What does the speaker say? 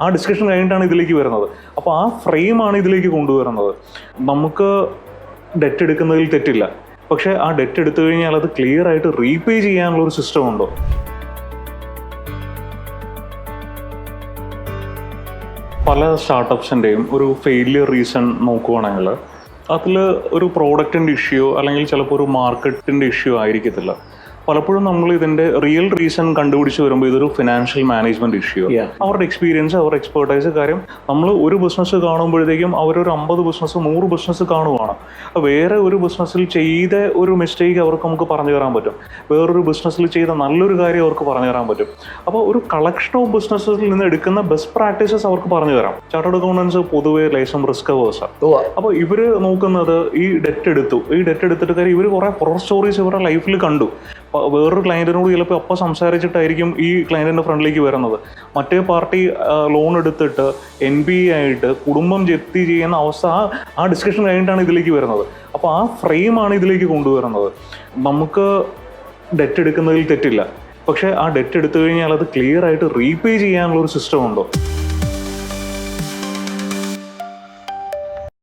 ആ ഡിസ്കഷൻ കഴിഞ്ഞിട്ടാണ് ഇതിലേക്ക് വരുന്നത്. അപ്പോൾ ആ ഫ്രെയിമാണ് ഇതിലേക്ക് കൊണ്ടുവരുന്നത്. നമുക്ക് ഡെറ്റ് എടുക്കുന്നതിൽ തെറ്റില്ല, പക്ഷേ ആ ഡെറ്റ് എടുത്തു കഴിഞ്ഞാൽ അത് ക്ലിയർ ആയിട്ട് റീപേ ചെയ്യാനുള്ള ഒരു സിസ്റ്റം ഉണ്ടോ? പല സ്റ്റാർട്ടപ്സിൻ്റെയും ഒരു ഫെയിലിയർ റീസൺ നോക്കുവാണെങ്കിൽ അതിൽ ഒരു പ്രോഡക്റ്റിൻ്റെ ഇഷ്യൂ അല്ലെങ്കിൽ ചിലപ്പോൾ ഒരു മാർക്കറ്റിൻ്റെ ഇഷ്യൂ ആയിരിക്കത്തില്ല. പലപ്പോഴും നമ്മൾ ഇതിൻ്റെ റിയൽ റീസൺ കണ്ടുപിടിച്ച് വരുമ്പോൾ ഇതൊരു ഫിനാൻഷ്യൽ മാനേജ്മെൻറ്റ് ഇഷ്യൂ. അവരുടെ എക്സ്പീരിയൻസ്, അവരുടെ എക്സ്പെർട്ടൈസ്, കാര്യം നമ്മൾ ഒരു ബിസിനസ് കാണുമ്പോഴത്തേക്കും അവരൊരു 50 ബിസിനസ് 100 ബിസിനസ് കാണുവാണ്. വേറെ ഒരു ബിസിനസ്സിൽ ചെയ്ത ഒരു മിസ്റ്റേക്ക് അവർക്ക് നമുക്ക് പറഞ്ഞു തരാൻ പറ്റും, വേറൊരു ബിസിനസ്സിൽ ചെയ്ത നല്ലൊരു കാര്യം അവർക്ക് പറഞ്ഞു തരാൻ പറ്റും. അപ്പോൾ ഒരു കളക്ഷൻ ഓഫ് ബിസിനസ്സിൽ നിന്ന് എടുക്കുന്ന ബെസ്റ്റ് പ്രാക്ടീസസ് അവർക്ക് പറഞ്ഞു തരാം. ചാർട്ടേഡ് അക്കൗണ്ടൻസ് പൊതുവേ ലൈസം റിസ്ക് അവേഴ്സാണ്. അപ്പോൾ ഇവർ നോക്കുന്നത് ഈ ഡെറ്റ് എടുത്തിട്ട് കാര്യം ഇവർ കുറേ ഹൊറർ സ്റ്റോറീസ് ഇവരുടെ ലൈഫിൽ കണ്ടു. വേറൊരു ക്ലയൻറ്റിനോട് ചിലപ്പോൾ അപ്പം സംസാരിച്ചിട്ടായിരിക്കും ഈ ക്ലയൻറ്റിൻ്റെ ഫ്രണ്ടിലേക്ക് വരുന്നത്. മറ്റേ പാർട്ടി ലോൺ എടുത്തിട്ട് NPA ആയിട്ട് കുടുംബം ജപ്തി ചെയ്യുന്ന അവസ്ഥ ആ ഡിസ്കഷൻ കഴിഞ്ഞിട്ടാണ് ഇതിലേക്ക് വരുന്നത്. അപ്പോൾ ആ ഫ്രെയിമാണ് ഇതിലേക്ക് കൊണ്ടുവരുന്നത്. നമുക്ക് ഡെറ്റ് എടുക്കുന്നതിൽ തെറ്റില്ല, പക്ഷേ ആ ഡെറ്റ് എടുത്തു കഴിഞ്ഞാൽ അത് ക്ലിയർ ആയിട്ട് റീപേ ചെയ്യാനുള്ള ഒരു സിസ്റ്റം ഉണ്ടോ?